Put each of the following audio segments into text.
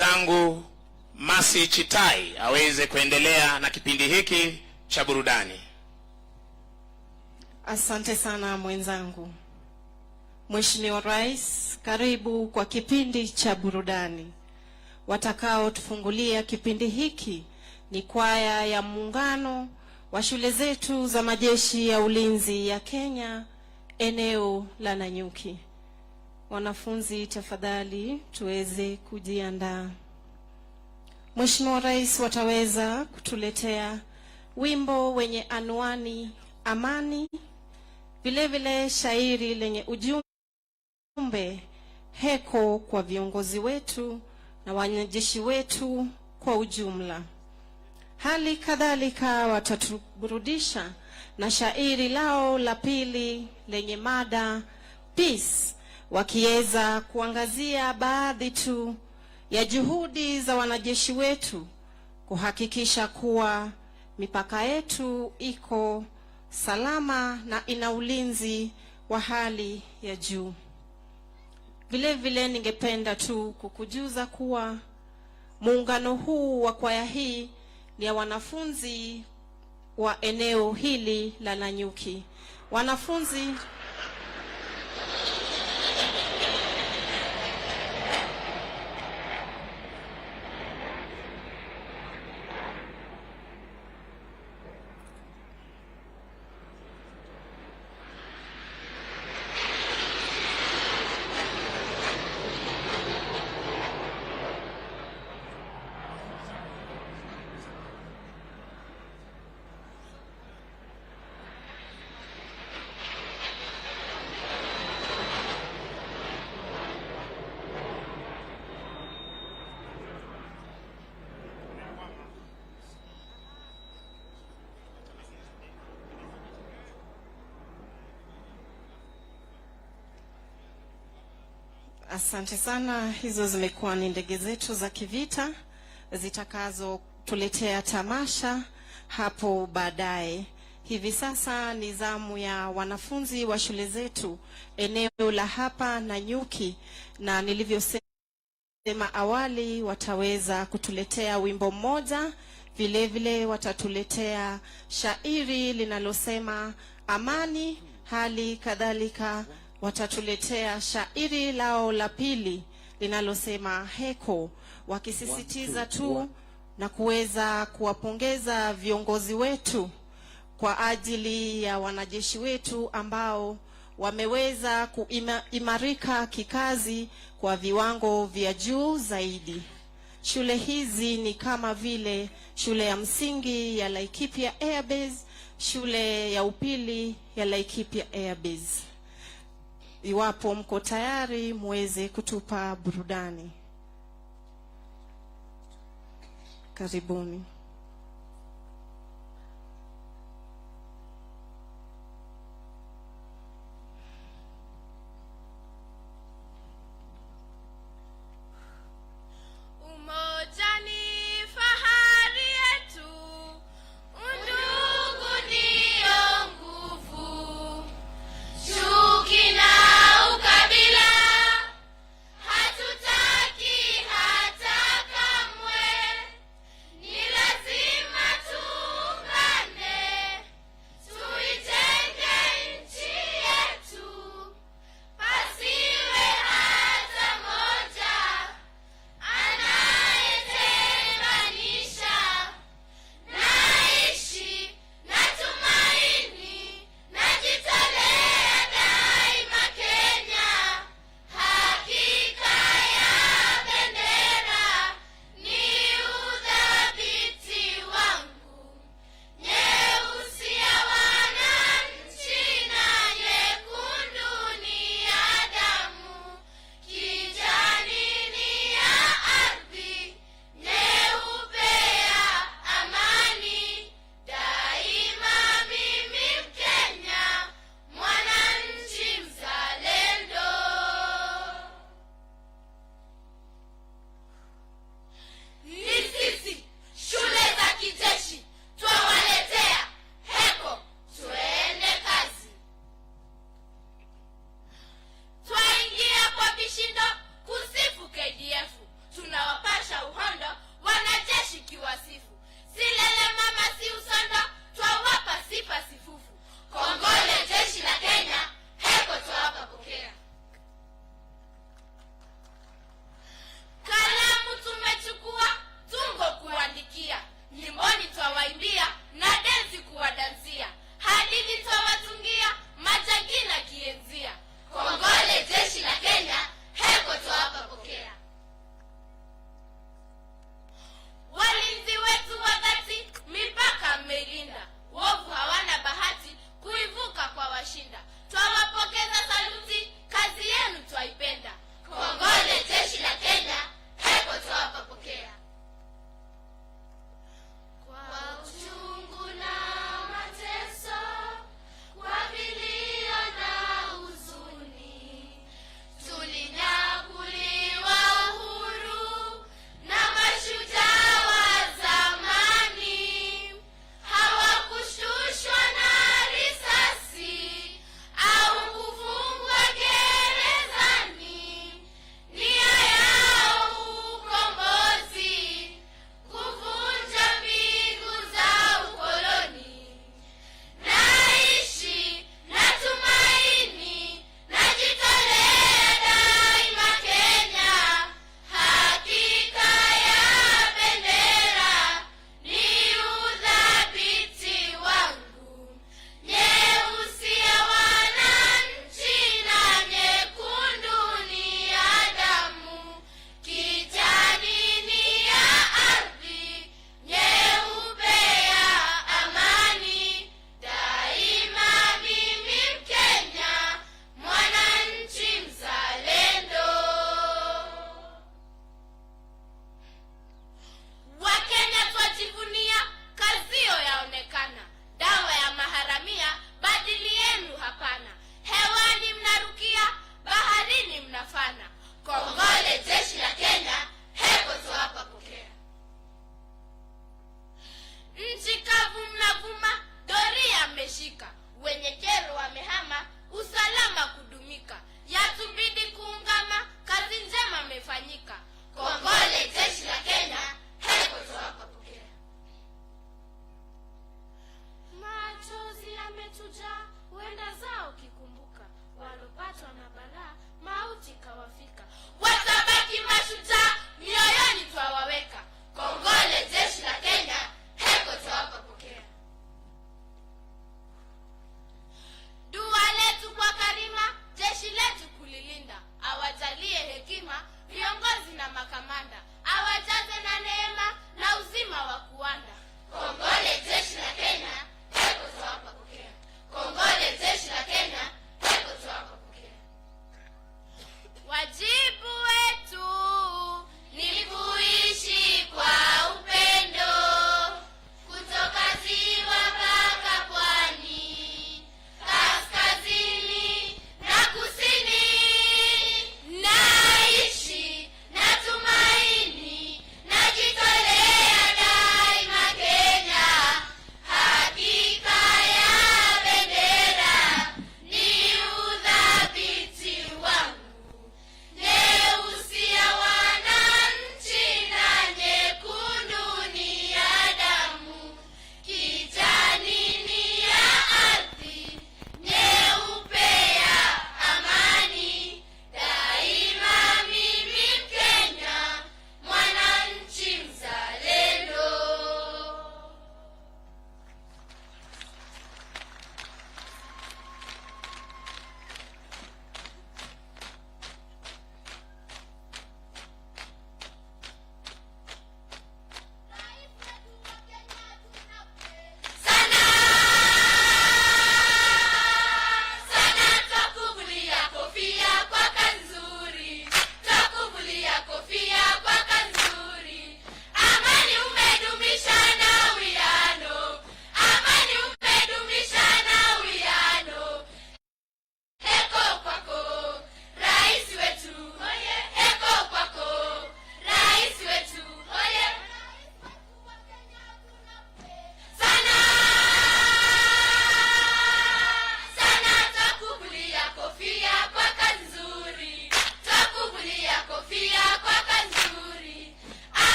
tangu Masi Chitai aweze kuendelea na kipindi hiki cha burudani. Asante sana mwenzangu. Mheshimiwa Rais, karibu kwa kipindi cha burudani. Watakao tufungulia kipindi hiki ni kwaya ya muungano wa shule zetu za majeshi ya ulinzi ya Kenya, eneo la Nanyuki. Wanafunzi tafadhali tuweze kujiandaa. Mheshimiwa Rais wataweza kutuletea wimbo wenye anwani amani, vile vile shairi lenye ujumbe heko kwa viongozi wetu na wanajeshi wetu kwa ujumla. Hali kadhalika watatuburudisha na shairi lao la pili lenye mada peace, wakiweza kuangazia baadhi tu ya juhudi za wanajeshi wetu kuhakikisha kuwa mipaka yetu iko salama na ina ulinzi wa hali ya juu. Vile vile ningependa tu kukujuza kuwa muungano huu wa kwaya hii ni ya wanafunzi wa eneo hili la Nanyuki. Wanafunzi asante sana. Hizo zimekuwa ni ndege zetu za kivita zitakazo tuletea tamasha hapo baadaye. Hivi sasa ni zamu ya wanafunzi wa shule zetu eneo la hapa Nanyuki, na nilivyosema awali wataweza kutuletea wimbo mmoja, vile vile watatuletea shairi linalosema amani, hali kadhalika watatuletea shairi lao la pili linalosema heko, wakisisitiza tu na kuweza kuwapongeza viongozi wetu kwa ajili ya wanajeshi wetu ambao wameweza kuimarika kikazi kwa viwango vya juu zaidi. Shule hizi ni kama vile shule ya msingi ya Laikipia Air Base, shule ya upili ya Laikipia Air Base. Iwapo mko tayari muweze kutupa burudani. Karibuni. Hatutaki hata kamwe, ni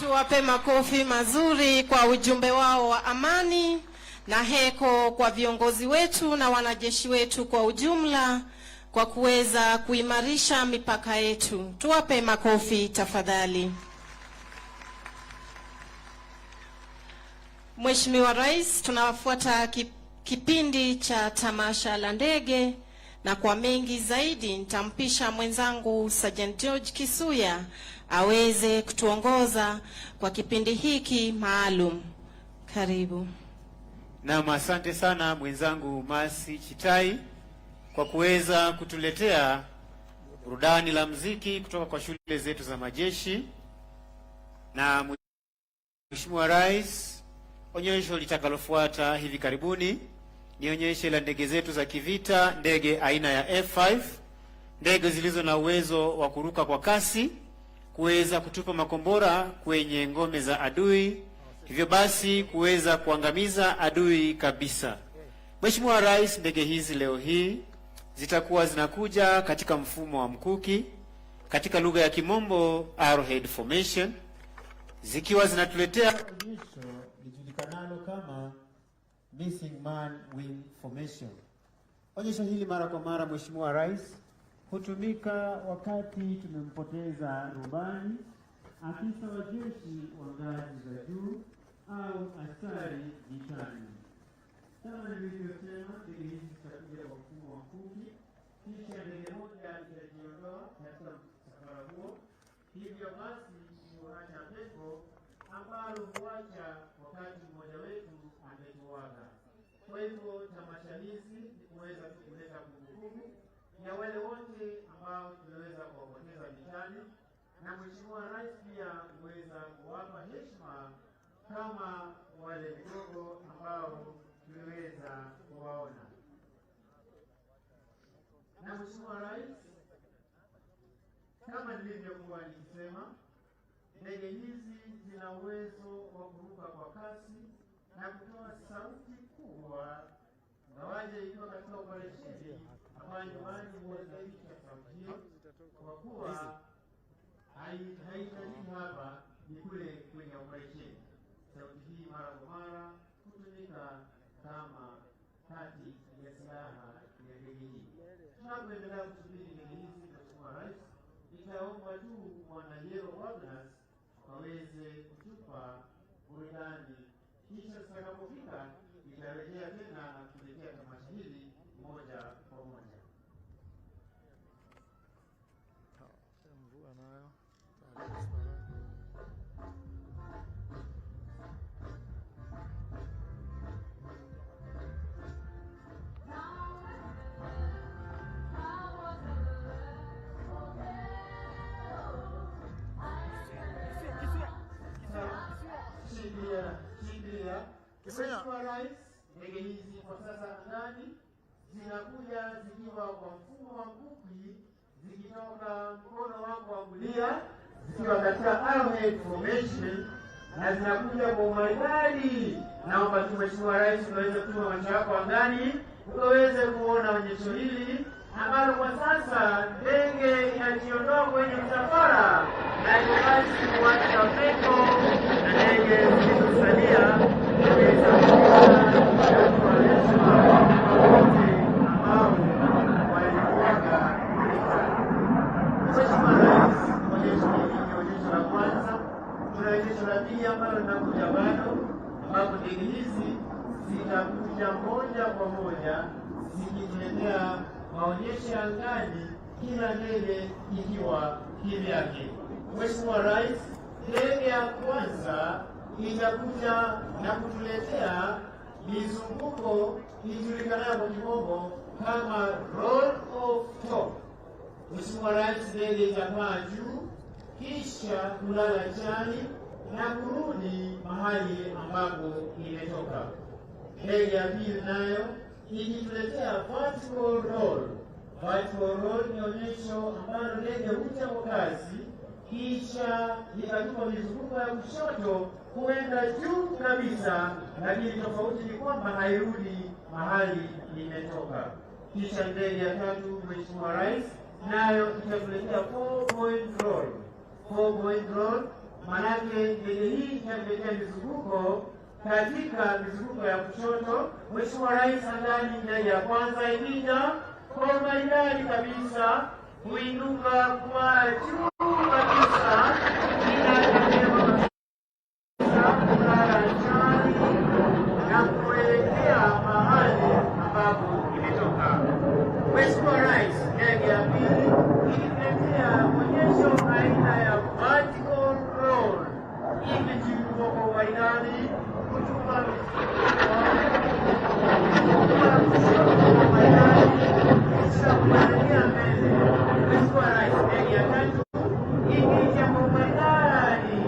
Tuwape makofi mazuri kwa ujumbe wao wa amani, na heko kwa viongozi wetu na wanajeshi wetu kwa ujumla kwa kuweza kuimarisha mipaka yetu. Tuwape makofi tafadhali. Mheshimiwa Rais, tunafuata kipindi cha tamasha la ndege, na kwa mengi zaidi nitampisha mwenzangu Sergeant George Kisuya aweze kutuongoza kwa kipindi hiki maalum. Karibu. Na asante sana mwenzangu Masi Chitai kwa kuweza kutuletea burudani la muziki kutoka kwa shule zetu za majeshi. Na Mheshimiwa Rais, onyesho litakalofuata hivi karibuni ni onyesho la ndege zetu za kivita, ndege aina ya F5, ndege zilizo na uwezo wa kuruka kwa kasi, kuweza kutupa makombora kwenye ngome za adui, hivyo basi kuweza kuangamiza adui kabisa. Mheshimiwa Rais, ndege hizi leo hii zitakuwa zinakuja katika mfumo wa mkuki, katika lugha ya Kimombo arrowhead formation, zikiwa zinatuletea onyesho lijulikanalo kama missing man wing formation. Onyesho hili mara kwa mara, Mheshimiwa Rais, hutumika wakati tumempoteza rubani, afisa wa jeshi wa ngazi za juu au askari vitani. Kama nilivyosema, ndege hizi zitakuja kwa mfumo wa mkuki, kisha ndege moja itajiondoa katika msafara huo. Hivyo basi huacha pengo ambalo huacha wakati mmoja wetu ametuaga. Kwa hivyo tamasha hizi kuweza kuleta kumbukumbu ya wale wote ambao tunaweza kuwapoteza vitani, na Mheshimiwa Rais pia huweza kuwapa heshima kama wale vigogo ambao tuliweza kuwaona. Na Mheshimiwa Rais, kama nilivyokuwa nikisema, ndege hizi zina uwezo wa kuruka kwa kasi na kutoa sauti kubwa, ngawaje ikiwa katika operesheni ambayo nyumbani huwezesha sauti hiyo, kwa kuwa haitaji hapa ni kule kwenye operesheni. Sauti hii mara kwa mara hutumika kama kati ya silaha ya ndege hii. Tunapoendelea kusubiri ndege hizi, Mheshimiwa Rais, nitaomba tu wana Yellow Wagoners waweze kutupa burudani, kisha tutakapofika nitarejea tena na kuletea tamasha hili moja kwa moja. Mvua nayo Mheshimiwa Rais, ndege hizi kwa sasa angani zinakuja zikiwa kwa mfumo wa mkuki, zikitoka mkono wangu wa kulia zikiwa katika arrowhead formation, na zinakuja kwa umaridadi. Naomba tu Mheshimiwa Rais unaweze kutuma macho yako angani ukaweze kuona onyesho hili ambalo kwa sasa ndege inajiondoa kwenye msafara, na hivyo basi kuacha pengo na ndege zilizosalia kuweza ambalo linakuja bado, ambapo ndege hizi zitakuja moja kwa moja zikituletea maonyesho angani, kila ndege ikiwa kivyake. Mheshimiwa Rais, ndege ya kwanza itakuja na kutuletea mizunguko ijulikanayo kwa Kimombo kama roll of top. Mheshimiwa Rais, ndege itapaa juu kisha kulala chini na kurudi mahali ambapo imetoka. Ndege ya pili nayo ikituletea vertical roll. Vertical roll ni onyesho ambalo ndege huja kwa kasi kisha ikatupa mizunguko ya kushoto kuenda juu kabisa, lakini tofauti ni kwamba hairudi mahali imetoka. Kisha ndege ya tatu, Mheshimiwa Rais, nayo itatuletea 4-point roll. 4-point roll manake ndege hii inaletea mizunguko katika mizunguko ya kushoto. Mheshimiwa Rais angani, ndege ya kwanza ikija kwa maridadi kabisa kuinuka kwa juu kabisa na kuelekea mahali ambapo imetoka. Mheshimiwa Rais, ndege ya pili ikiletea onyesho aina ya vertical roll, ikijiunga kwa maridadi kuchukua kisha kuelekea mbele. Mheshimiwa Rais, ndege ya tatu ikija kwa maridadi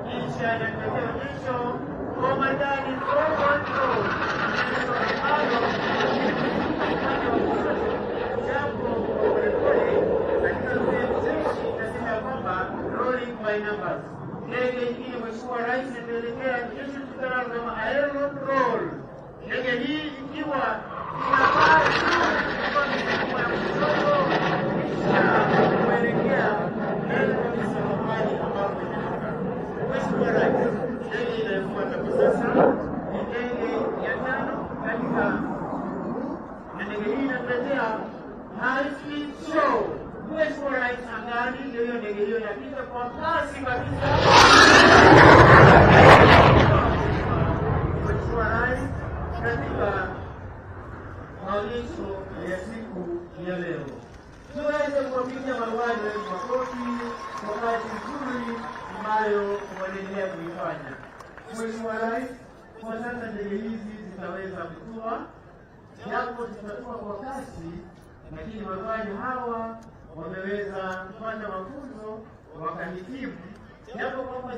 kisha inaletea onyesho kwa maridadi forward roll, ndege nyingine Mheshimiwa Rais inaelekea kesho kama aerial roll. Ndege hii ikiwa inapaa kuelekea mbele kabisa mahali ambapo imetoka. Mheshimiwa Rais, ndege inayofuata kwa sasa ni ndege ya tano katika, na ndege hii inatuletea high speed show. Mheshimiwa Rais angani, ndio hiyo ndege hiyo inapita kwa kasi kabisa. Mheshimiwa Rais, katika maonyesho ya siku ya leo tuweze kuwapigia mawali wa makofi kwa kazi nzuri ambayo wanaendelea kuifanya. Mheshimiwa Rais, kwa sasa ndege hizi zitaweza kutua, japo zitatua kwa kasi, lakini mawali hawa wameweza kupata mafunzo wakahitimu, japo kwamba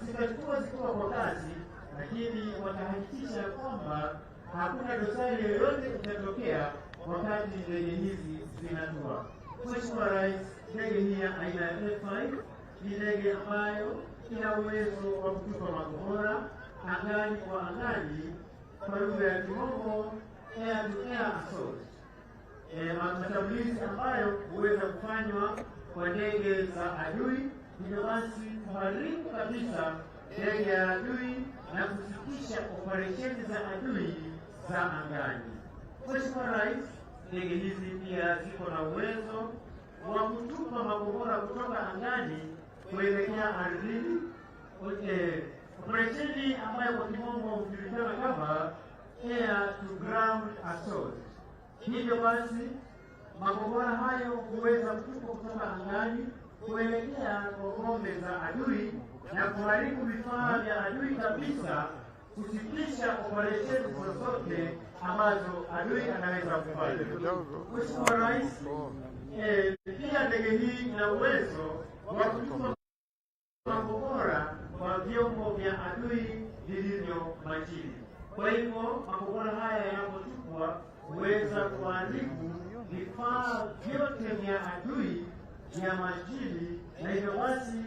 zitakuwa zikiwa kwa kasi, lakini watahakikisha kwamba hakuna dosari yoyote itatokea wakati ndege hizi zinatua. Mheshimiwa Rais, ndege hii aina ya F5 ni ndege ambayo ina uwezo wa kutupa makombora angani kwa angani, kwa lugha ya Kimombo air to air assault. Mashambulizi ambayo huweza kufanywa kwa ndege za adui, hivyo basi kuharibu kabisa ndege ya adui na kusitisha operesheni za adui za angani. Mheshimiwa Rais, ndege hizi pia ziko na uwezo wa kutupa makombora kutoka angani kuelekea ardhini, operesheni ambayo kwa Kimombo hujulikana kama air to ground assault. Hivyo basi makombora hayo huweza kutupwa kutoka angani kuelekea kwa ngome za adui na kuharibu vifaa vya adui kabisa, kusitisha operesheni zozote ambazo adui anaweza kufanya. Mheshimiwa Rais, pia ndege hii ina uwezo wa kutupa makombora kwa vyombo vya adui vilivyo majini. Kwa hivyo makombora haya yanapotupwa huweza kuharibu vifaa vyote vya adui vya majini, na hivyo basi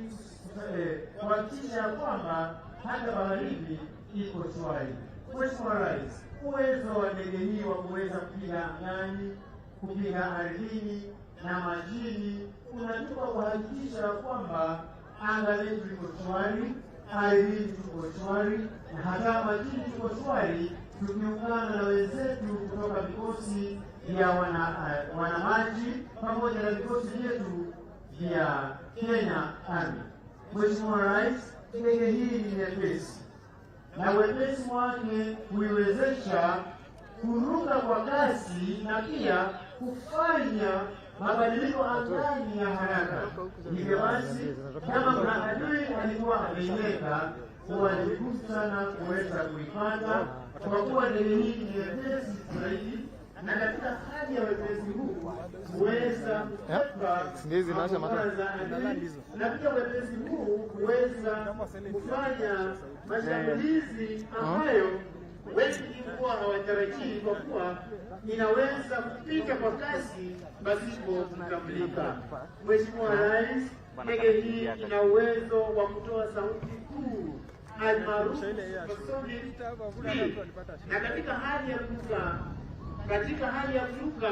kuhakikisha kwamba hata baharini iko shwari. Mheshimiwa Rais, uwezo wa ndege hii wa kuweza kupiga angani, kupiga ardhini na majini unatupa kuhakikisha kwamba anga letu liko shwari, ardhini tuko shwari, na hata majini tuko shwari, tukiungana na wenzetu kutoka vikosi vya wanamaji pamoja na vikosi vyetu vya Kenya Army. Mheshimiwa Rais, ndege hii ni nyepesi na wepesi wake kuiwezesha kuruka kwa kasi na pia kufanya mabadiliko angani ya haraka. Hivyo basi, kama kuna adui alikuwa ameiweka, huwa ni vigumu sana kuweza kuipata, kwa kuwa ndege hii ni nyepesi zaidi, na katika hali ya wepesi huu huweza kutoka makombora za adui, na pia wepesi huu huweza kufanya mashambulizi ambayo wengi kuwa hawatarajii, kwa kuwa inaweza kupita kwa kasi pasipo kutambulika. Mheshimiwa Rais, ndege hii ina uwezo wa kutoa sauti kuu almaarufu supersonic speed, na katika hali ya kuruka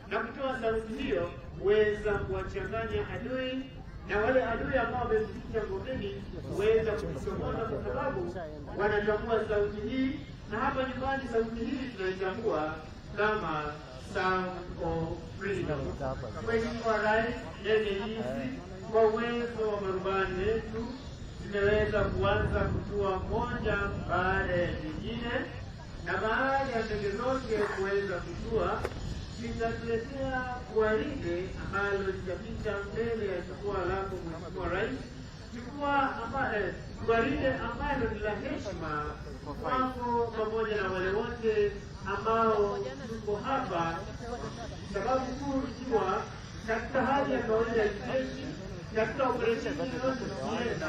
na kutoa sauti hiyo huweza kuwachanganya adui na wale adui ambao wamefikia ngomeni kuweza kusomoza, kwa sababu wanatambua sauti hii, na hapa nyumbani sauti hii tunaitambua kama sound of freedom. Mheshimiwa Rais, ndege hizi kwa uwezo wa marubani wetu zimeweza kuanza kutua moja baada ya nyingine, na baada ya ndege zote kuweza kutua litatuletea gwaride ambalo litapita mbele ya jukwaa lako Mheshimiwa Rais, gwaride ambalo ni la heshima kwako pamoja na wale wote ambao tuko hapa, sababu kuu ikiwa katika hali ya kawaida ya kijeshi, katika operesheni yote tukienda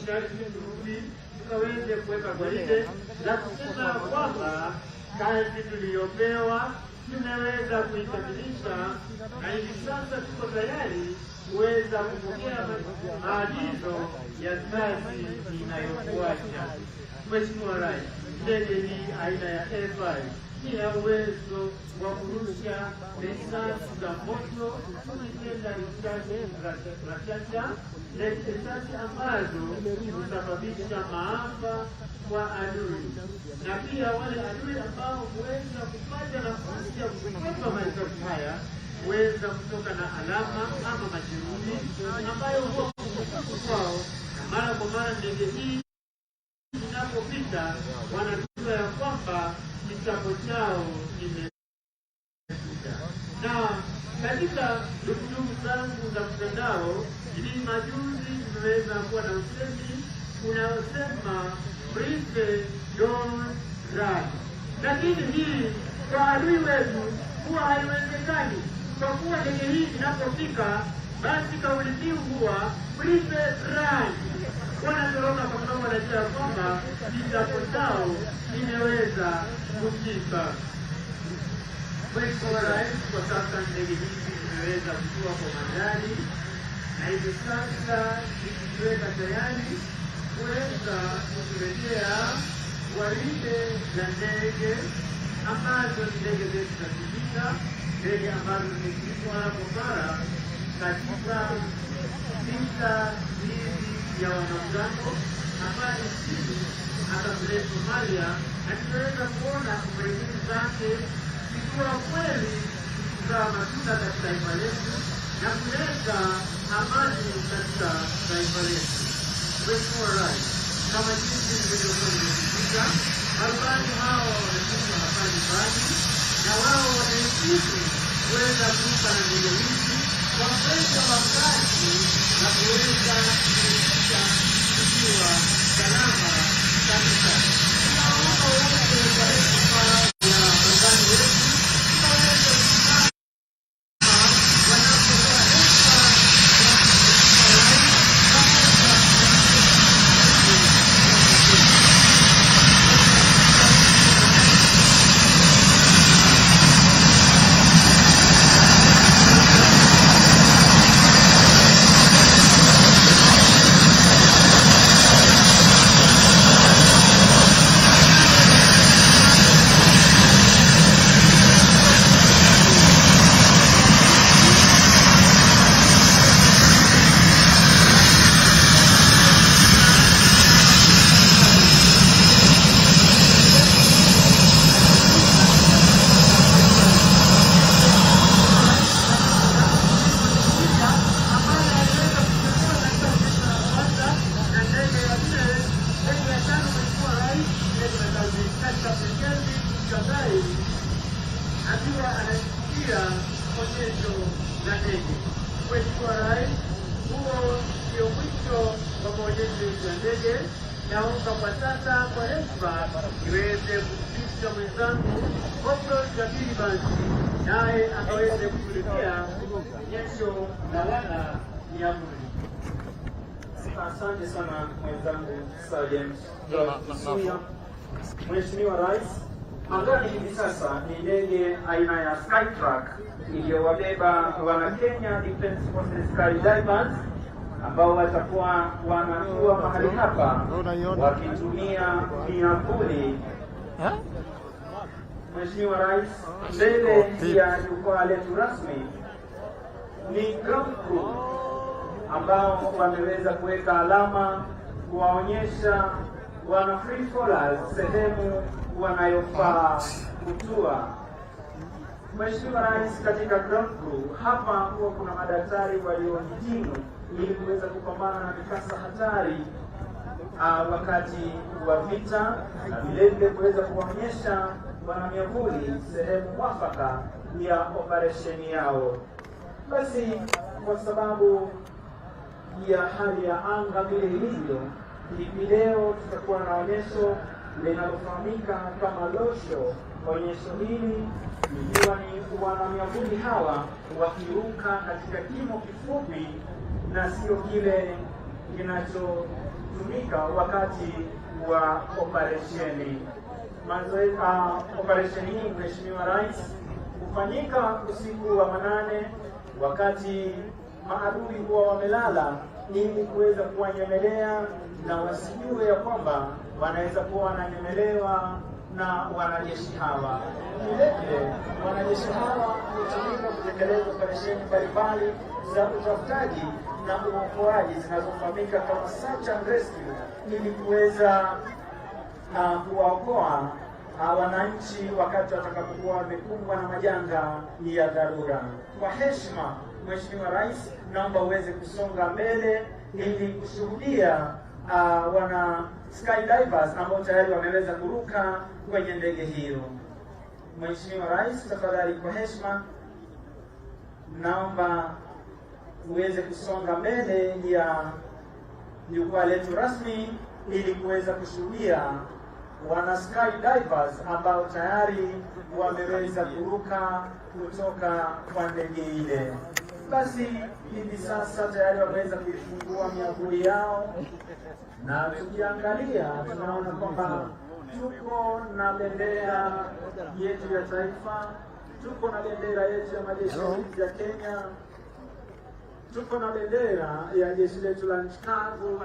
sharti turudi tukaweze kuweka gwaride la kusema kwamba kazi tuliyopewa tumeweza kuikamilisha, na hivi sasa tuko tayari kuweza kupokea maagizo ya kazi inayofuata. Mheshimiwa Rais, ndege hii aina ya F5 ina uwezo wa kurusha risasi za moto, kuitenda risasi ambazo husababisha maafa kwa adui, na pia wale adui ambao huweza kupata nafasi ya kukwepa marisasi haya huweza kutoka na alama ama majeruhi ambayo huwa kwao, na mara kwa mara ndege hii inapopita wanajua ya kwamba kitambo chao kimefika. Na katika dukuduku zangu za mtandao hivi majuzi tumeweza kuwa na usemi unaosema breathe don't run, lakini hii kwa adui wetu huwa haiwezekani, kwa kuwa ndege hii inapofika basi kauli mbiu huwa breathe run. Wanatoroka kwa sababu wanajua kwamba kitambo chao kimeweza kufika. Mheshimiwa Rais, kwa sasa ndege hizi zimeweza kutua kwa magari, na hivi sasa zikiweka tayari kuweza kutuletea gwaride za ndege ambazo ni ndege zetu za kivita, ndege ambazo zimeshiriki mara kwa mara katika vita hivi ya wanamgambo ambayo nchini hata vile Somalia, na tunaweza kuona operesheni zake zikiwa kweli zikizaa matunda katika taifa letu na kuleta amani katika taifa letu. Mheshimiwa Rais, kama jinsi nilivyokuwa nimesisitiza, marubani hao wamefika hapa nyumbani na wao wamehitimu kuweza kuruka na ndege hizi kwa kwenda wakati na kuweza kuitisha ikiwa salama kabisa. Tunaomba wote kwa heshima ya marubani wetu tunaweza kusimama wanapotoa heshima akiwa anasikia onyesho la ndege. Mheshimiwa Rais, huo ndio mwisho wa maonyesho ya ndege. Naomba kwa sasa kwa heshima niweze kumpisha mwenzangu Koplos ya Basi, naye akaweze kutuletea onyesho la wana ya mwili. Asante sana mwenzangu Sergeant Suya. Mheshimiwa Rais, angani hivi sasa ni ndege aina ya Skytrack iliyowabeba wana Kenya Defence Forces Skydivers ambao watakuwa wanatua mahali hapa wakitumia miavuli. Mheshimiwa Rais, mbele ya jukwaa letu rasmi ni ground crew ambao wameweza kuweka alama kuwaonyesha wana free fallers sehemu wanayofaa kutua. Mheshimiwa Rais, katika ground crew hapa huwa kuna madaktari waliohitimu ili kuweza kupambana na mikasa hatari wakati wa vita, na vilevile kuweza kuonyesha wanamiavuli sehemu mwafaka ya operesheni yao. Basi kwa sababu ya hali ya anga vile ilivyo, hivi leo tutakuwa na onyesho linalofahamika kama losho. Onyesho hili ikiwa ni wanamiavuli hawa wakiruka katika kimo kifupi na sio kile kinachotumika wakati wa operesheni. Operesheni hii, Mheshimiwa Rais, hufanyika usiku wa manane wakati maadui huwa wamelala, ili kuweza kuwanyemelea na wasijue ya kwamba wanaweza kuwa wananyemelewa na wanajeshi hawa. Vilevile wanajeshi hawa hutumika kutekeleza operesheni mbalimbali za utafutaji na uokoaji zinazofahamika kama search and rescue, ili kuweza kuwaokoa wananchi wakati watakapokuwa wamekumbwa na majanga ya dharura. Kwa heshima, Mheshimiwa Rais, naomba uweze kusonga mbele ili kushuhudia wana skydivers ambao tayari wameweza kuruka kwenye ndege hiyo. Mheshimiwa Rais, tafadhali kwa heshima naomba uweze kusonga mbele ya jukwaa letu rasmi ili kuweza kushuhudia wana skydivers ambao tayari wameweza kuruka kutoka kwa ndege ile. Basi hivi sasa tayari wameweza kuifungua miavuli yao, na tukiangalia tunaona kwamba tuko na bendera yetu ya taifa, tuko na bendera yetu ya majeshi ya Kenya, tuko na bendera ya jeshi letu la nchi kavu,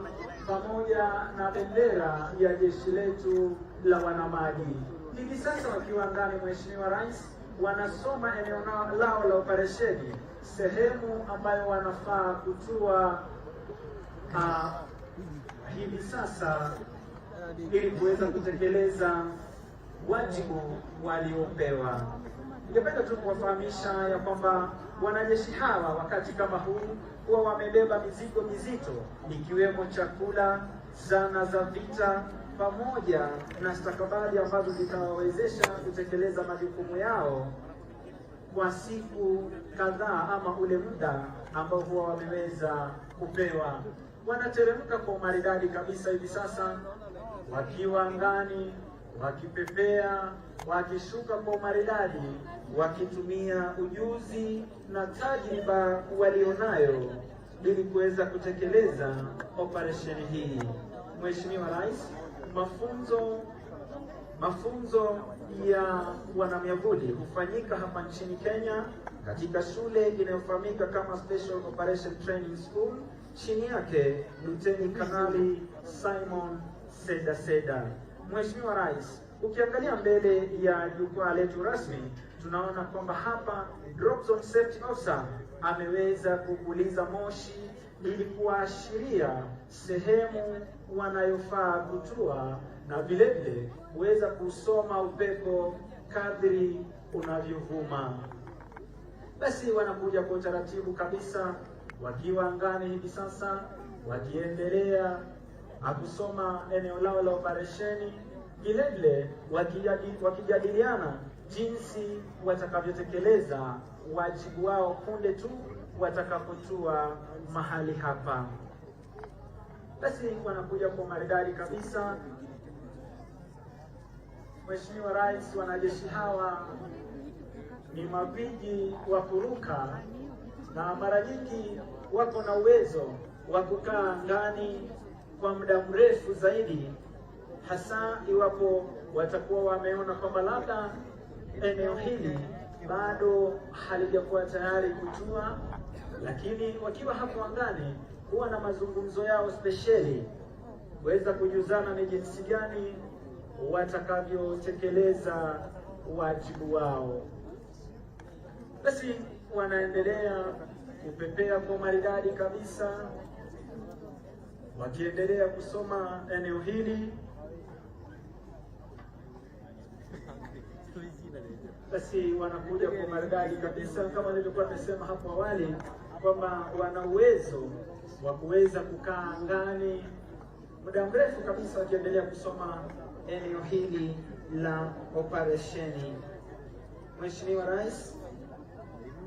pamoja na bendera ya jeshi letu la wanamaji. Hivi sasa wakiwa angani, Mheshimiwa Rais, wanasoma eneo lao la operesheni, sehemu ambayo wanafaa kutua hivi sasa ili kuweza kutekeleza wajibu waliopewa. Ningependa tu kuwafahamisha ya kwamba wanajeshi hawa wakati kama huu huwa wamebeba mizigo mizito, ikiwemo chakula, zana za vita, pamoja na stakabadhi ambazo zitawawezesha kutekeleza majukumu yao kwa siku kadhaa ama ule muda ambao huwa wameweza kupewa. Wanateremka kwa umaridadi kabisa hivi sasa, wakiwa angani, wakipepea, wakishuka kwa umaridadi, wakitumia ujuzi na tajriba walionayo ili kuweza kutekeleza operesheni hii. Mheshimiwa Rais, mafunzo ya wanamiavuli hufanyika hapa nchini Kenya katika shule inayofahamika kama Special Operation Training School. Chini yake Luteni Kanali Simon Seda. Mheshimiwa Rais, ukiangalia mbele ya jukwaa letu rasmi, tunaona kwamba hapa Drop Zone Safety Officer ameweza kupuliza moshi ili kuashiria sehemu wanayofaa kutua, na vilevile kuweza kusoma upepo kadri unavyovuma. Basi wanakuja kwa utaratibu kabisa, wakiwa angani hivi sasa, wakiendelea kusoma eneo lao la operesheni, vilevile wakijadiliana jinsi watakavyotekeleza wajibu wao punde tu watakapotua mahali hapa. Basi wanakuja kwa maridadi kabisa. Mheshimiwa Rais, wanajeshi hawa ni mabiji wa kuruka, na mara nyingi wako na uwezo wa kukaa angani kwa muda mrefu zaidi, hasa iwapo watakuwa wameona kwamba labda eneo hili bado halijakuwa tayari kutua. Lakini wakiwa hapo angani huwa na mazungumzo yao spesheli kuweza kujuzana ni jinsi gani watakavyotekeleza wajibu wao. Basi wanaendelea kupepea kwa maridadi kabisa, wakiendelea kusoma eneo hili. Basi wanakuja kwa maridadi kabisa, kama nilivyokuwa nimesema hapo awali kwamba wana uwezo wa kuweza kukaa angani muda mrefu kabisa wakiendelea kusoma eneo hili la operesheni. Mheshimiwa Rais,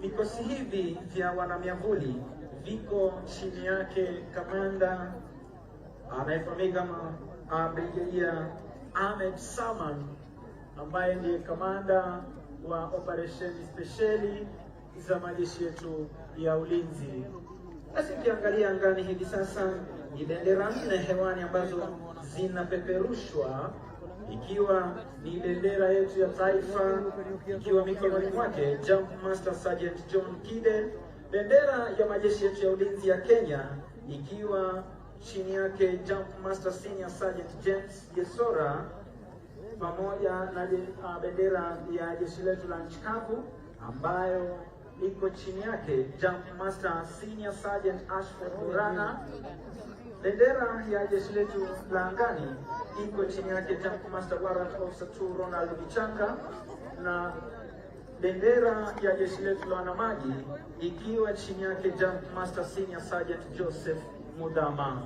vikosi hivi vya wanamiavuli viko chini yake kamanda anayefahamika kama Brigadier Ahmed Saman, ambaye ndiye kamanda wa operesheni spesheli za majeshi yetu ya ulinzi. Basi ukiangalia angani hivi sasa ni bendera 4 hewani ambazo zinapeperushwa, ikiwa ni bendera yetu ya taifa, ikiwa mikononi mwake Jump Master Sergeant John Kide, bendera ya majeshi yetu ya ulinzi ya Kenya ikiwa chini yake Jump Master Senior Sergeant James Yesora, pamoja na bendera ya jeshi letu la nchi kavu ambayo iko chini yake Jump Master Senior Sergeant Ashford Burana. Bendera ya jeshi letu la angani iko chini yake Jump Master Warrant Officer 2 Ronald Bichanga, na bendera ya jeshi letu la wanamaji ikiwa chini yake Jump Master Senior Sergeant Joseph Mudama.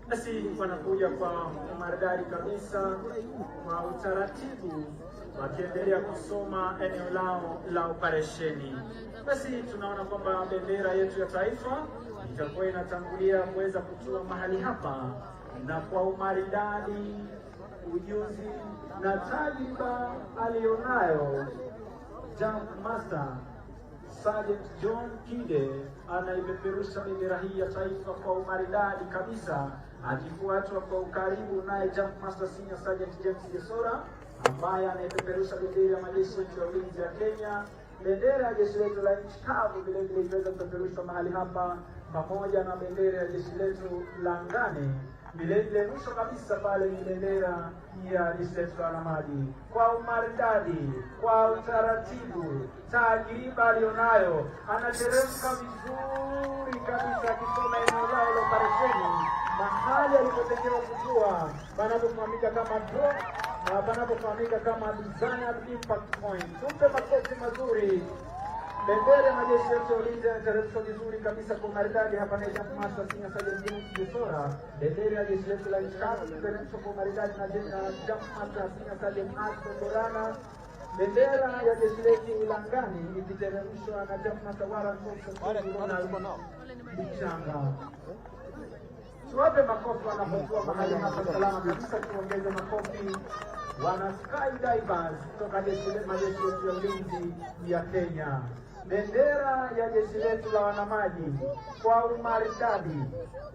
Basi wanakuja kwa maridadi kabisa, kwa utaratibu, wakiendelea kusoma eneo lao la operesheni. Basi tunaona kwamba bendera yetu ya taifa itakuwa inatangulia kuweza kutua mahali hapa, na kwa umaridadi, ujuzi na tajriba alionayo Jump Master Sergeant John Kide anaipeperusha bendera hii ya taifa kwa umaridadi kabisa, akifuatwa kwa ukaribu naye Jump Master Senior Sergeant James Yesora ambaye anaipeperusha bendera ya majeshi yetu ya ulinzi ya Kenya. Bendera ya jeshi letu la nchi kavu vile vile itaweza kupeperushwa mahali hapa, pamoja na bendera ya jeshi letu la angani. Vile vile mwisho kabisa pale ni bendera ya jeshi letu la wanamaji. Kwa umaridadi, kwa utaratibu, tajriba alionayo, anateremka vizuri kabisa akisoma eneo lao la operesheni, mahali alipotengewa kutua panapofahamika kama drop na panapofahamika kama desired impact point. Tumpe makofi mazuri. Bendera ya majeshi yetu ya ulinzi inateremshwa vizuri kabisa kwa maridadi hapa na Jump Master Senior Sergeant James Yesora. Bendera ya jeshi letu la nchi kavu inateremshwa kwa maridadi na Jump Master Senior Sergeant Ashford Burana. Bendera ya jeshi letu la angani ikiteremshwa na Jump Master Warrant Officer Ronald Bichanga. Tuwape makofi wanapokuwa mahali hapa salama kabisa. Tuongeze makofi wana skydivers kutoka majeshi yetu ya ulinzi ya Kenya. Bendera ya jeshi letu la wanamaji kwa umaridadi,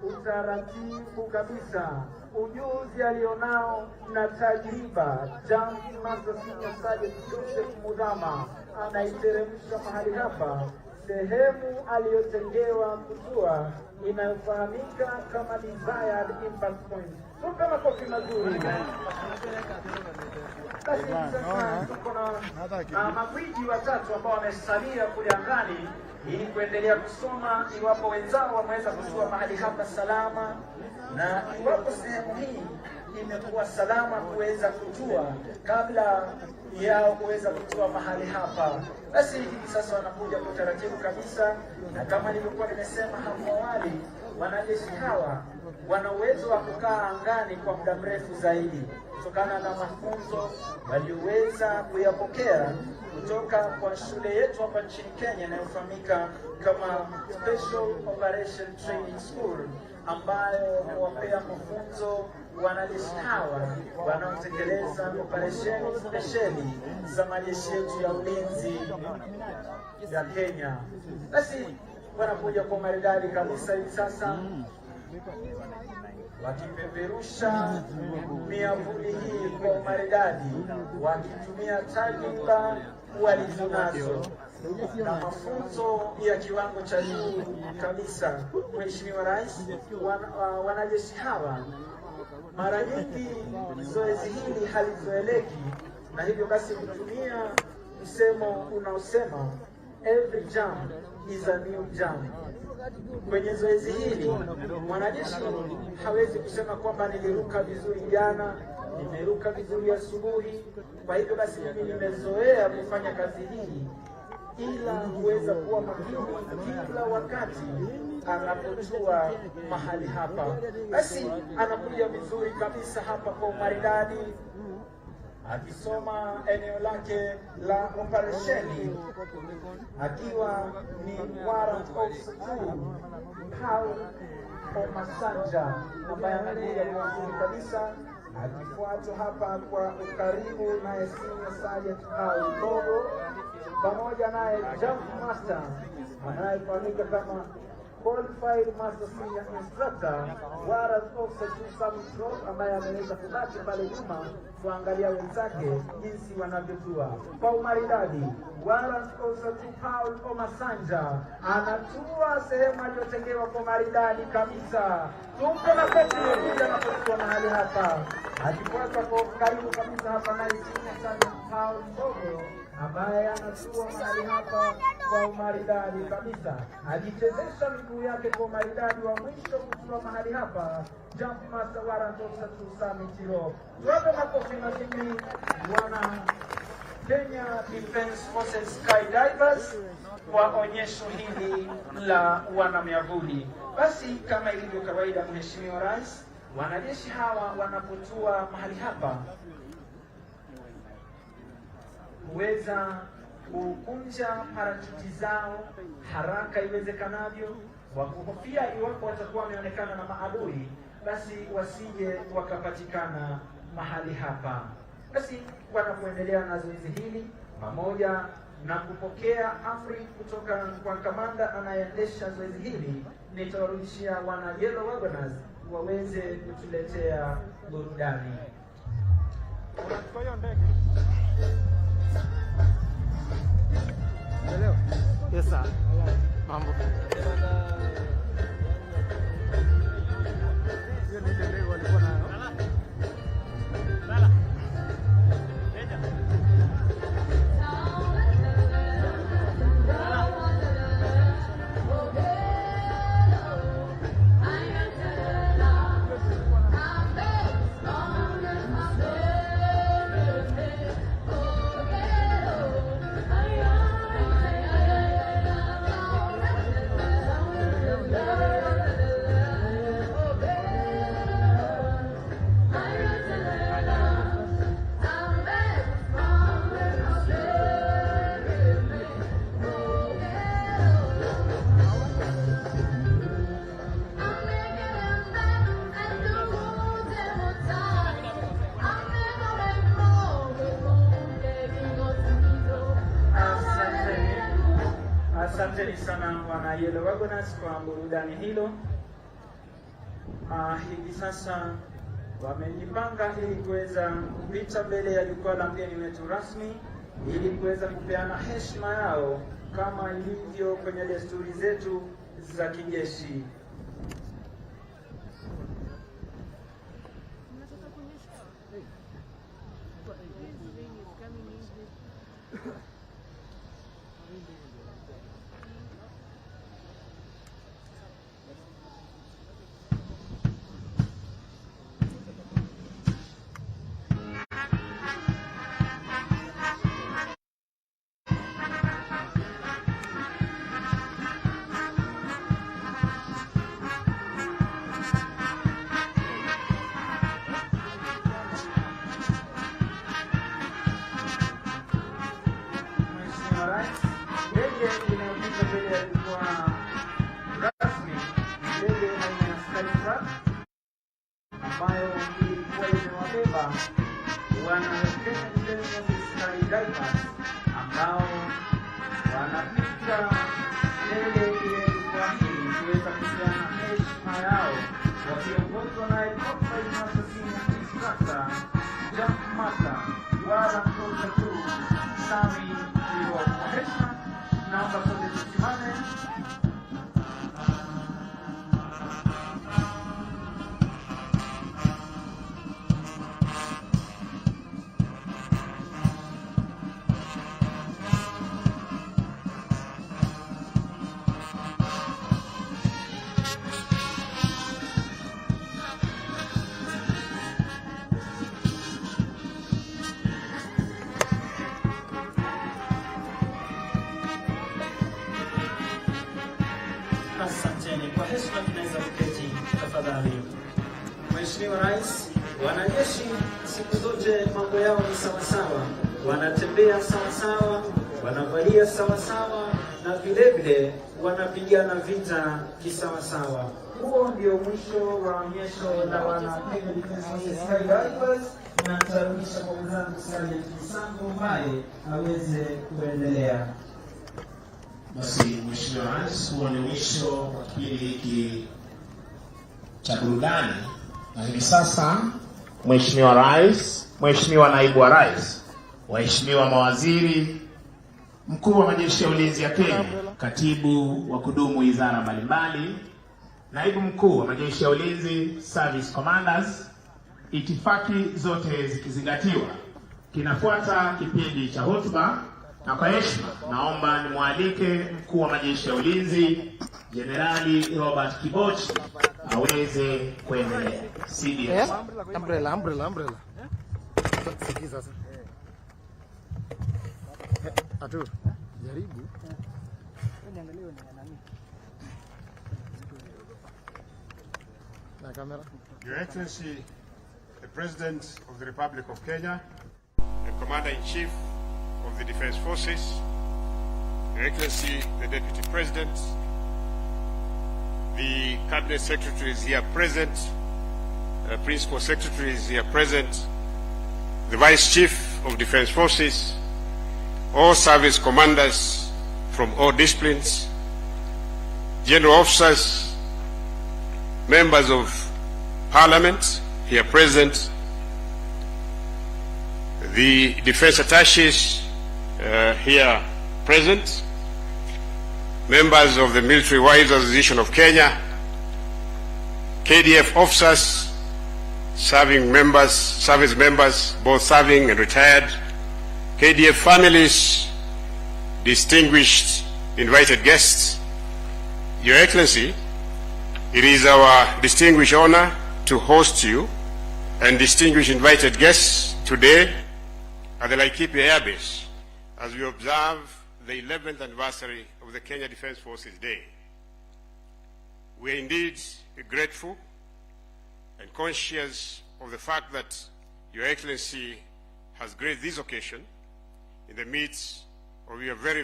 utaratibu kabisa, ujuzi alionao na tajriba, Jump Master Senior Sergeant Joseph Mudama anaiteremsha mahali hapa sehemu aliyotengewa kutua inayofahamika kama desired impact point. Tupe makofi mazuri. Basi sasa tuko na magwiji watatu ambao wamesalia kule angani ili kuendelea kusoma iwapo wenzao wameweza kutua mahali hapa salama, na iwapo sehemu hii imekuwa salama kuweza kutua kabla yao kuweza kutua mahali hapa. Basi hivi sasa wanakuja kwa taratibu kabisa, na kama nilivyokuwa nimesema hapo awali, wanajeshi hawa wana uwezo wa kukaa angani kwa muda mrefu zaidi kutokana na mafunzo walioweza kuyapokea kutoka kwa shule yetu hapa nchini Kenya inayofahamika kama Special Operation Training School, ambayo huwapea mafunzo wanajeshi hawa wanaotekeleza operesheni spesheli za majeshi yetu ya ulinzi ya Kenya. Basi wanakuja kwa maridadi kabisa hivi sasa, wakipeperusha miavuli hii kwa maridadi, wakitumia tajriba walizonazo na mafunzo ya kiwango cha juu kabisa. Mheshimiwa Rais, wanajeshi hawa mara nyingi zoezi hili halizoeleki, na hivyo basi kutumia msemo unaosema every jump is a new jump. Kwenye zoezi hili mwanajeshi hawezi kusema kwamba niliruka vizuri jana, nimeruka vizuri asubuhi, kwa hivyo basi mimi nimezoea kufanya kazi hii, ila huweza kuwa makini kila wakati anapotua mahali hapa. Basi anakuja vizuri kabisa hapa kwa umaridadi, akisoma eneo lake la operesheni, akiwa ni warrant officer 2 Paul Omasanja, ambaye anakuja kwa vizuri kabisa, akifuatwa hapa kwa ukaribu naye Senior Sergeant Paul Bogo, pamoja naye Jump Master anayefahamika kama Qualified Master Senior Instructor Warrant Officer 2 Summit Rock, ambaye ameweza kubaki pale nyuma kuangalia wenzake jinsi wanavyotua kwa umaridadi. Warrant Officer 2 Paul Omasanja anatua sehemu aliyotengewa kwa maridadi kabisa. Tumpe makofi kuja anapotua mahali hapa, akifuata kwa karibu kabisa hapa naye Senior Sergeant Paul Bogo, ambaye anatua mahali hapa kwa umaridadi kabisa, akichezesha miguu yake kwa umaridadi. Wa mwisho kutua mahali hapa Jump Master Warrant Officer 2 Summit Rock. Tuwape makofi na sisi wana Kenya Defense Forces Skydivers kwa onyesho hili la wanamiavuli. Basi kama ilivyo kawaida, Mheshimiwa Rais, wanajeshi hawa wanapotua mahali hapa huweza kukunja parachuti zao haraka iwezekanavyo, kwa kuhofia iwapo watakuwa wameonekana na maadui, basi wasije wakapatikana mahali hapa. Basi wanapoendelea na zoezi hili, pamoja na kupokea amri kutoka kwa kamanda anayeendesha zoezi hili, nitawarudishia wana Yellow Wagoners waweze kutuletea burudani. Yes sir. Mambo. Asanteni sana wana Yellow Wagoners kwa burudani hilo. Hivi sasa wamejipanga ili kuweza kupita mbele ya jukwaa la mgeni wetu rasmi, ili kuweza kupeana heshima yao kama ilivyo kwenye desturi zetu za kijeshi. Ambayo ilikuwa imewabeba wana Kenya Defense Skydivers ambao wanapita mbele ya jukwaa hili kuweza kupeana heshima yao, wakiongozwa na Qualified Master Senior Instructor Jump Master Warrant Officer 2 Sami Liwa. Kwa heshima naomba sote tusimame. Asanteni. Kwa heshima tunaweza kuketi tafadhali. Mheshimiwa Rais, wanajeshi siku zote mambo yao ni sawasawa, wanatembea sawasawa, wanavalia sawasawa na vile wanapigana vita kisawasawa. Huo ndio mwisho wa onyesho la wana Kenya Defence Forces Skydivers, na tutarudisha kwa mwenzangu Sergeant Kisango ambaye aweze kuendelea. Basi Mheshimiwa Rais, huo ni mwisho wa kipindi hiki cha burudani, na hivi sasa Mheshimiwa Rais, Mheshimiwa Naibu wa Rais, waheshimiwa mawaziri, Mkuu wa Majeshi ya Ulinzi ya Kenya, Katibu wa kudumu wizara mbalimbali, Naibu Mkuu wa Majeshi ya Ulinzi, Service Commanders, itifaki zote zikizingatiwa, kinafuata kipindi cha hotuba, na kwa heshima naomba nimwalike Mkuu wa Majeshi ya Ulinzi Jenerali Robert Kibochi aweze kuendelea. CDF. Umbrella. Sikiza sasa. Atu, jaribu. Niangalie nani. Na kamera. Your Excellency, the President of the Republic of Kenya, and Commander-in-Chief of the Defence Forces, Your Excellency, the Deputy President, the Cabinet Secretaries here present, Principal Secretaries here present, the Vice Chief of Defence Forces, all service commanders from all disciplines, general officers, members of Parliament here present, the defense attaches here present, members of the Military Wives Association of Kenya, KDF officers, service members, both serving and retired, KDF families, distinguished invited guests. Your Excellency, it is our distinguished honor to host you and distinguished invited guests today at the Laikipia Air Base as we observe the 11th anniversary of the Kenya Defence Forces Day. We are indeed grateful and conscious of the fact that Your Excellency has graced this occasion in the midst of your very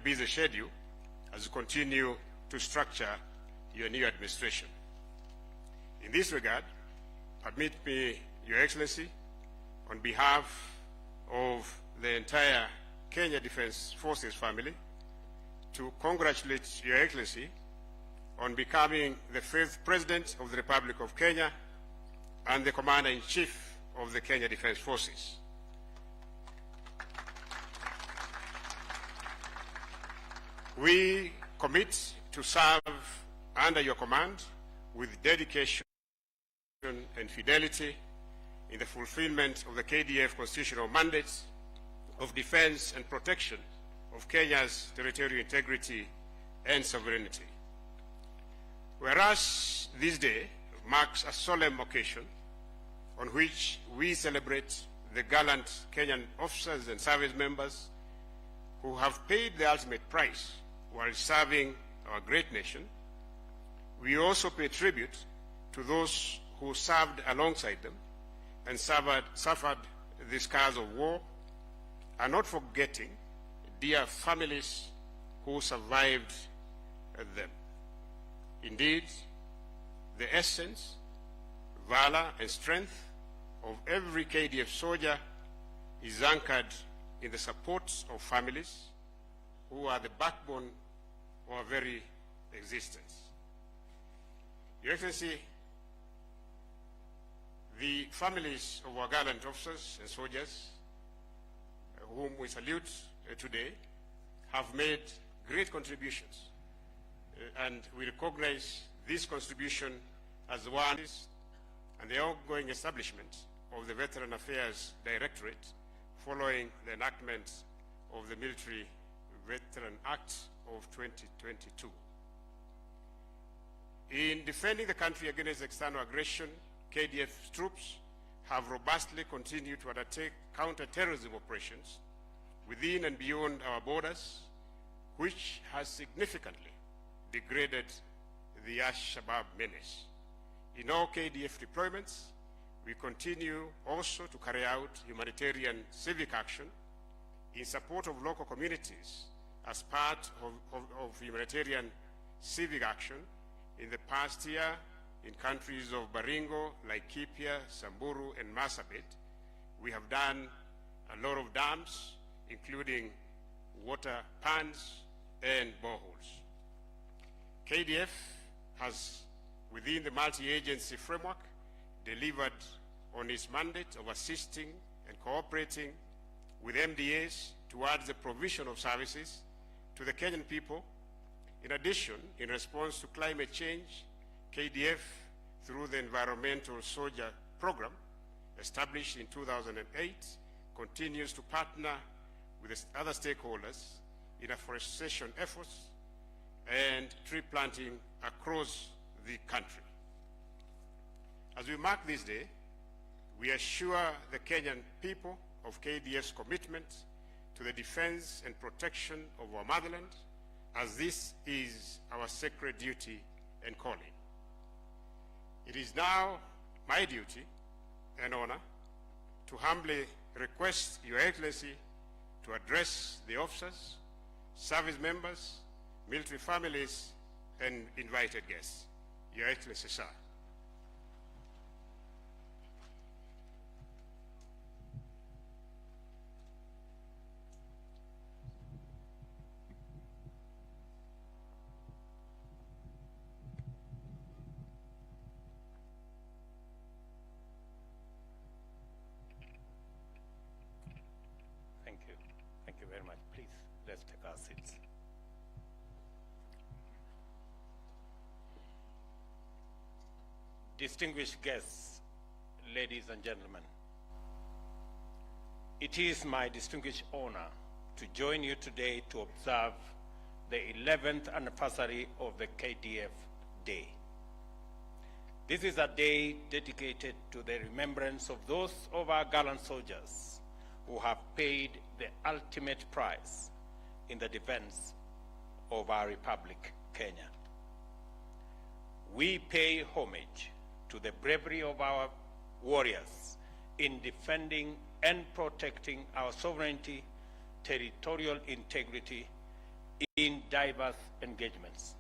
busy schedule as you continue to structure your new administration. In this regard, permit me, Your Excellency, on behalf of the entire Kenya Defence Forces family, to congratulate Your Excellency on becoming the 5th President of the Republic of Kenya and the Commander-in-Chief of the Kenya Defence Forces. We commit to serve under your command with dedication and fidelity in the fulfillment of the KDF constitutional mandates of defense and protection of Kenya's territorial integrity and sovereignty. Whereas this day marks a solemn occasion on which we celebrate the gallant Kenyan officers and service members who have paid the ultimate price while serving our great nation, we also pay tribute to those who served alongside them and suffered the scars of war, and not forgetting dear families who survived them. Indeed, the essence, valor, and strength of every KDF soldier is anchored in the support of families who are the backbone of our very existence. Your Excellency, the families of our gallant officers and soldiers, whom we salute today, have made great contributions, and we recognize this contribution as one and the ongoing establishment of the Veteran Affairs Directorate following the enactment of the Military Veteran Act of 2022. In defending the country against external aggression, KDF troops have robustly continued to undertake counter-terrorism operations within and beyond our borders, which has significantly degraded the Al-Shabaab menace. In all KDF deployments, we continue also to carry out humanitarian civic action in support of local communities as part of humanitarian civic action. In the past year, in countries of Baringo, Laikipia, Samburu, and Marsabit, we have done a lot of dams, including water ponds and boreholes. KDF has, within the multi-agency framework, delivered on its mandate of assisting and cooperating with MDAs towards the provision of services to the Kenyan people. In addition, in response to climate change, KDF, through the Environmental Soldier Program, established in 2008, continues to partner with the other stakeholders in afforestation efforts and tree planting across the country. As we mark this day, we assure the Kenyan people of KDF's commitment to the defense and protection of our motherland, as this is our sacred duty and calling. It is now my duty and honor to humbly request Your Excellency to address the officers, service members, military families, and invited guests. Your Excellency, sir. Thank you. Thank you very much. Please, let's take our seats. Distinguished guests, ladies and gentlemen, it is my distinguished honor to join you today to observe the 11th anniversary of the KDF Day. This is a day dedicated to the remembrance of those of our gallant soldiers who have paid the ultimate price in the defense of our Republic, Kenya. We pay homage to the bravery of our warriors in defending and protecting our sovereignty, territorial integrity in diverse engagements.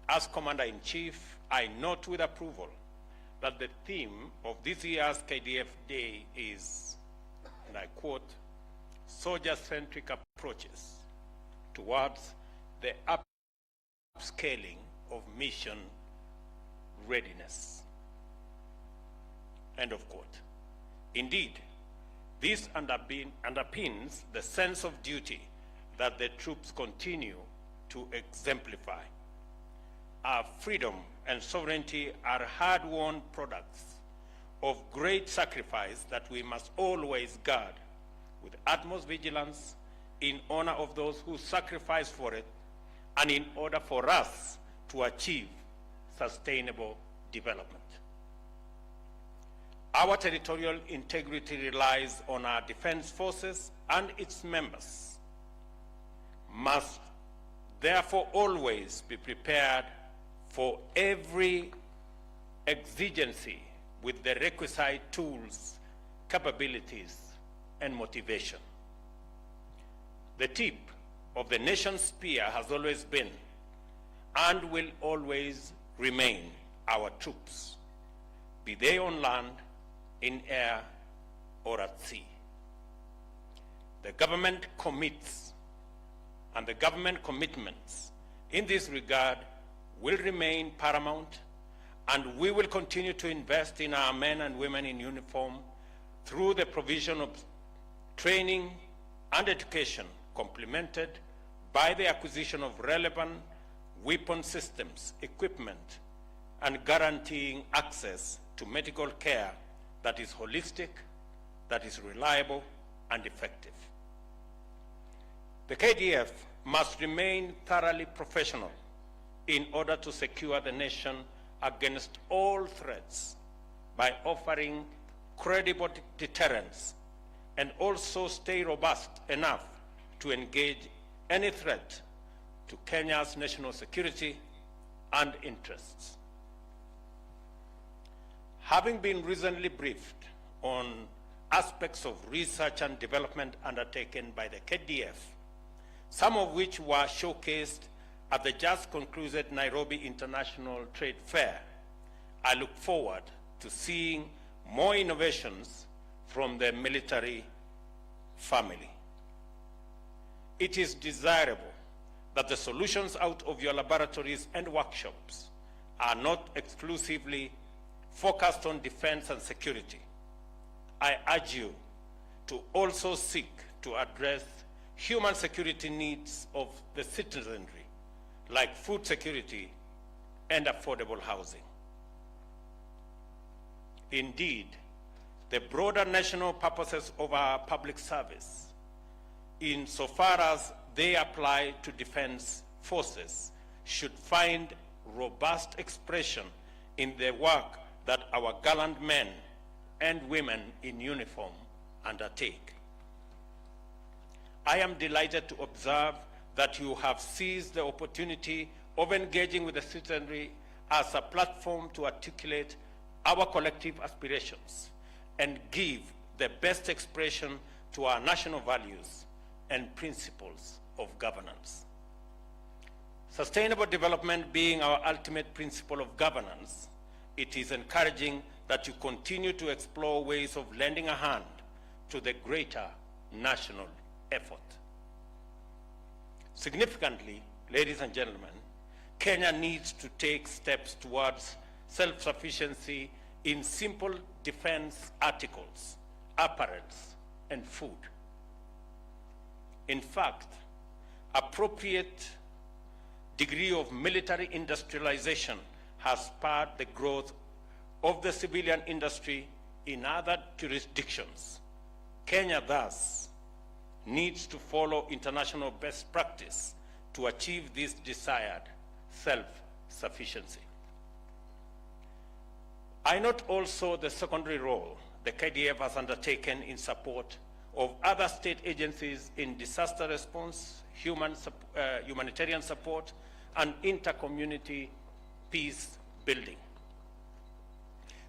As Commander-in-Chief, I note with approval that the theme of this year's KDF Day is, and I quote, soldier-centric approaches towards the upscaling of mission readiness. End of quote. Indeed, this underpins the sense of duty that the troops continue to exemplify. Our freedom and sovereignty are hard-won products of great sacrifice that we must always guard with utmost vigilance in honor of those who sacrifice for it and in order for us to achieve sustainable development. Our territorial integrity relies on our defense forces, and its members must therefore always be prepared for every exigency with the requisite tools, capabilities, and motivation. The tip of the nation's spear has always been and will always remain our troops, be they on land, in air, or at sea. The government commits, and the government commitments in this regard will remain paramount, and we will continue to invest in our men and women in uniform through the provision of training and education, complemented by the acquisition of relevant weapon systems, equipment, and guaranteeing access to medical care that is holistic, that is reliable, and effective. The KDF must remain thoroughly professional in order to secure the nation against all threats by offering credible deterrence, and also stay robust enough to engage any threat to Kenya's national security and interests. Having been recently briefed on aspects of research and development undertaken by the KDF, some of which were showcased at the just concluded Nairobi International Trade Fair, I look forward to seeing more innovations from the military family. It is desirable that the solutions out of your laboratories and workshops are not exclusively focused on defense and security. I urge you to also seek to address human security needs of the citizenry, like food security and affordable housing. Indeed, the broader national purposes of our public service, insofar as they apply to defense forces, should find robust expression in the work that our gallant men and women in uniform undertake. I am delighted to observe that you have seized the opportunity of engaging with the citizenry as a platform to articulate our collective aspirations and give the best expression to our national values and principles of governance. Sustainable development being our ultimate principle of governance, it is encouraging that you continue to explore ways of lending a hand to the greater national effort. Significantly, ladies and gentlemen, Kenya needs to take steps towards self-sufficiency in simple defense articles, apparatus, and food. In fact, appropriate degree of military industrialization has spurred the growth of the civilian industry in other jurisdictions. Kenya thus needs to follow international best practice to achieve this desired self-sufficiency. I note also the secondary role the KDF has undertaken in support of other state agencies in disaster response, humanitarian support, and inter-community peace building.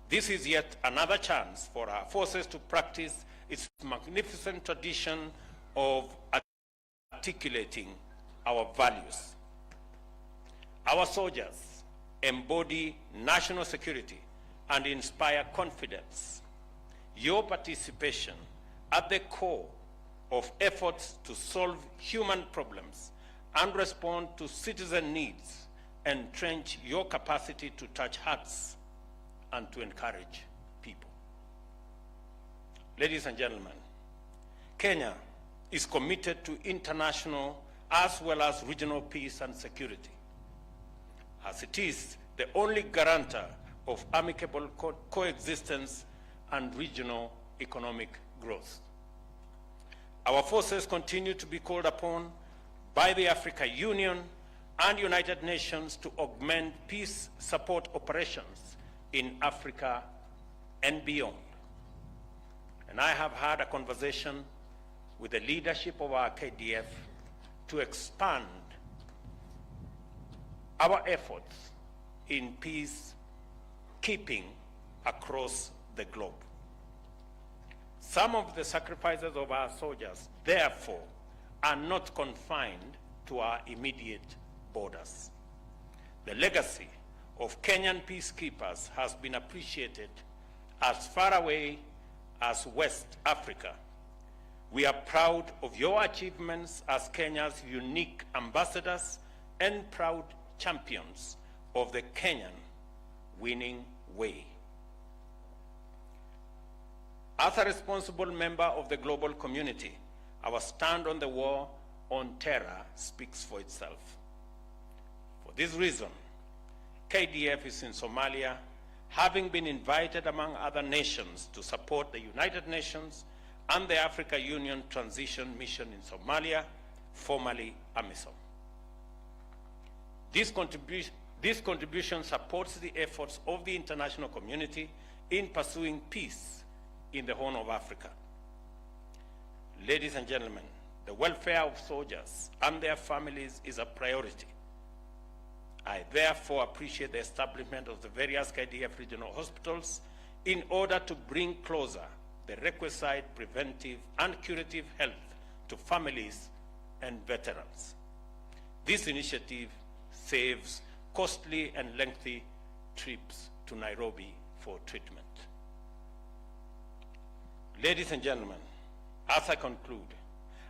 This is yet another chance for our forces to practice its magnificent tradition of articulating our values. Our soldiers embody national security and inspire confidence. Your participation at the core of efforts to solve human problems and respond to citizen needs entrench your capacity to touch hearts and to encourage people. Ladies and gentlemen, Kenya is committed to international as well as regional peace and security, as it is the only guarantor of amicable coexistence and regional economic growth. Our forces continue to be called upon by the African Union and United Nations to augment peace support operations in Africa and beyond. And I have had a conversation with the leadership of our KDF to expand our efforts in peacekeeping across the globe. Some of the sacrifices of our soldiers, therefore, are not confined to our immediate borders. The legacy of Kenyan peacekeepers has been appreciated as far away as West Africa. We are proud of your achievements as Kenya's unique ambassadors and proud champions of the Kenyan winning way. As a responsible member of the global community, our stand on the war on terror speaks for itself. For this reason, KDF is in Somalia, having been invited among other nations to support the United Nations and the Africa Union Transition Mission in Somalia, formerly AMISOM. This contribution supports the efforts of the international community in pursuing peace in the Horn of Africa. Ladies and gentlemen, the welfare of soldiers and their families is a priority. I therefore appreciate the establishment of the various KDF regional hospitals in order to bring closer the requisite preventive and curative health to families and veterans. This initiative saves costly and lengthy trips to Nairobi for treatment. Ladies and gentlemen, as I conclude,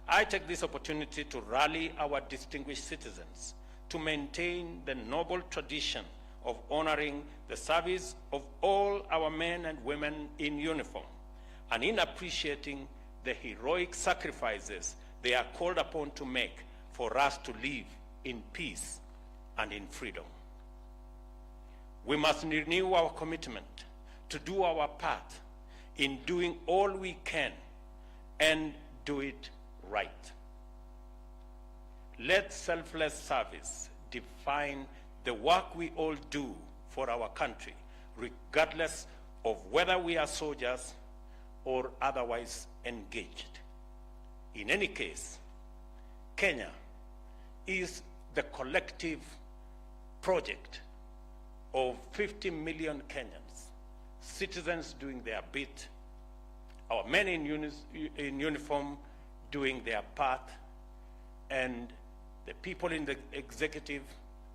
I take this opportunity to rally our distinguished citizens to maintain the noble tradition of honoring the service of all our men and women in uniform, and in appreciating the heroic sacrifices they are called upon to make for us to live in peace and in freedom. We must renew our commitment to do our part in doing all we can and do it right. Let selfless service define the work we all do for our country, regardless of whether we are soldiers or otherwise engaged. In any case, Kenya is the collective project of 50 million Kenyans, citizens doing their bit, our men in uniform doing their part, and the people in the executive,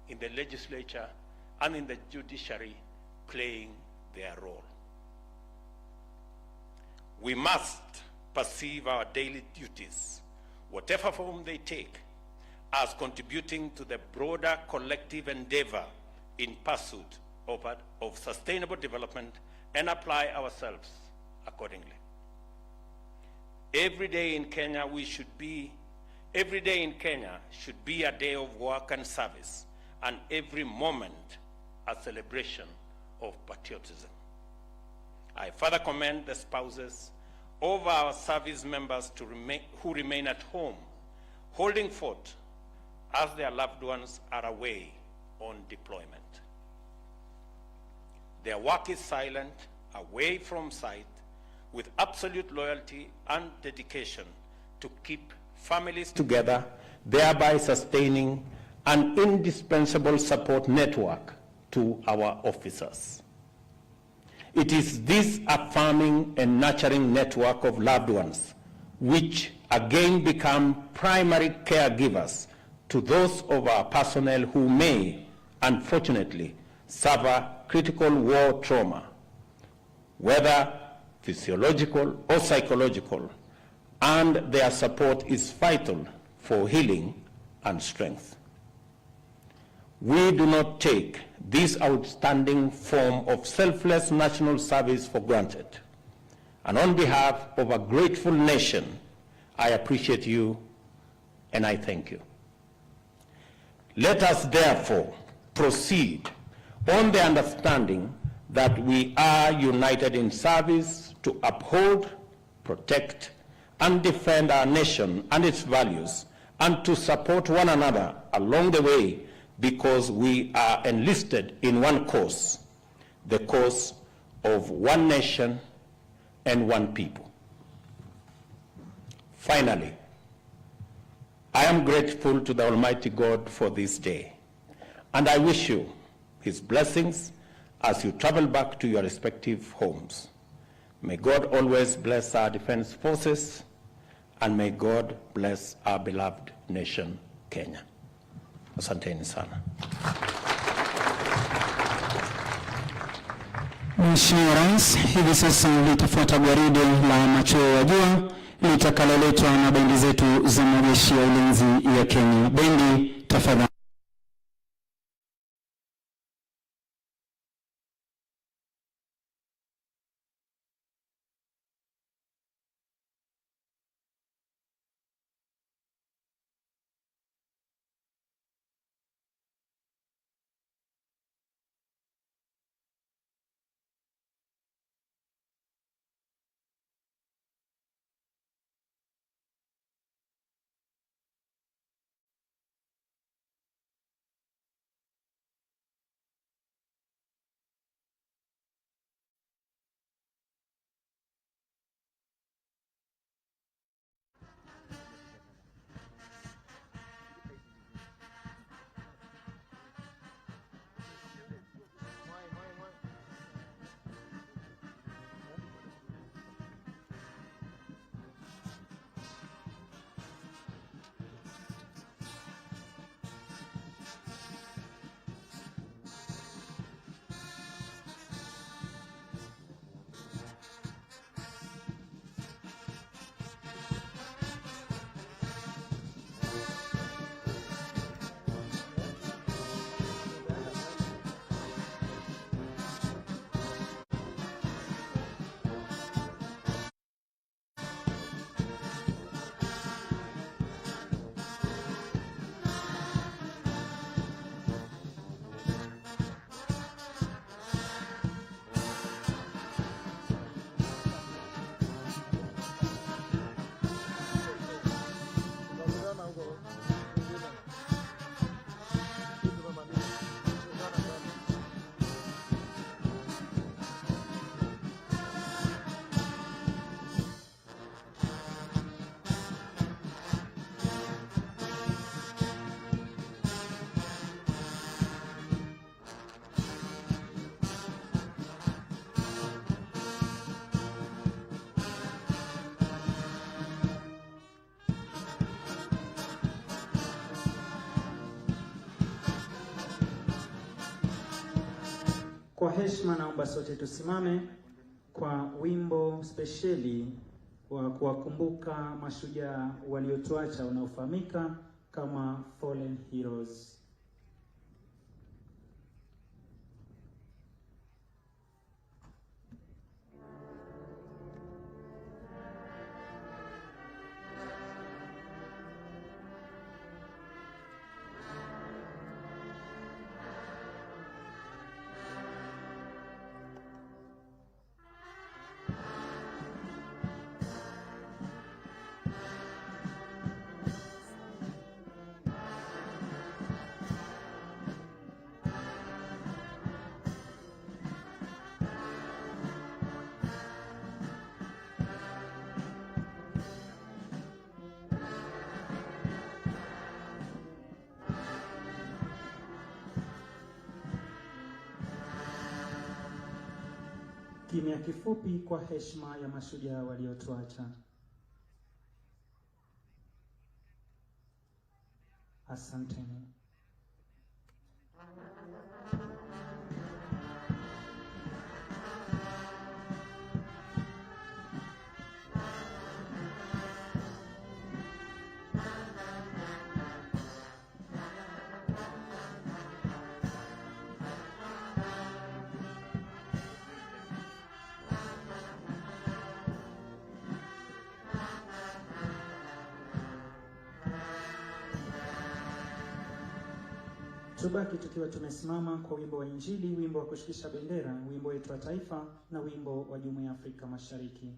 in the legislature, and in the judiciary playing their role. We must perceive our daily duties, whatever form they take, as contributing to the broader collective endeavor in pursuit of sustainable development, and apply ourselves accordingly. Every day in Kenya should be a day of work and service, and every moment a celebration of patriotism. I further commend the spouses of our service members who remain at home, holding fort as their loved ones are away on deployment. Their work is silent, away from sight, with absolute loyalty and dedication to keep families together, thereby sustaining an indispensable support network to our officers. It is this affirming and nurturing network of loved ones which again become primary caregivers to those of our personnel who may, unfortunately, suffer critical war trauma, whether physiological or psychological, and their support is vital for healing and strength. We do not take this outstanding form of selfless national service for granted. And on behalf of a grateful nation, I appreciate you and I thank you. Let us therefore proceed on the understanding that we are united in service to uphold, protect, and defend our nation and its values, and to support one another along the way, because we are enlisted in one cause, the cause of one nation and one people. Finally, I am grateful to the Almighty God for this day, and I wish you His blessings as you travel back to your respective homes. May God always bless our defense forces, and may God bless our beloved nation, Kenya. Asanteni sana. Mheshimiwa Rais, hivi sasa litafuata gwaride la machweo ya jua litakaloletwa na bendi zetu za majeshi ya ulinzi ya Kenya. Bendi, tafadhali. Kwa heshima naomba sote tusimame kwa wimbo spesheli wa kuwakumbuka mashujaa waliotuacha unaofahamika kama Fallen Heroes. Kimya kifupi kwa heshima ya mashujaa waliotuacha. Asanteni. Tubaki tukiwa tumesimama kwa wimbo wa Injili, wimbo wa kushikisha bendera, wimbo wetu wa taifa na wimbo wa Jumuiya ya Afrika Mashariki.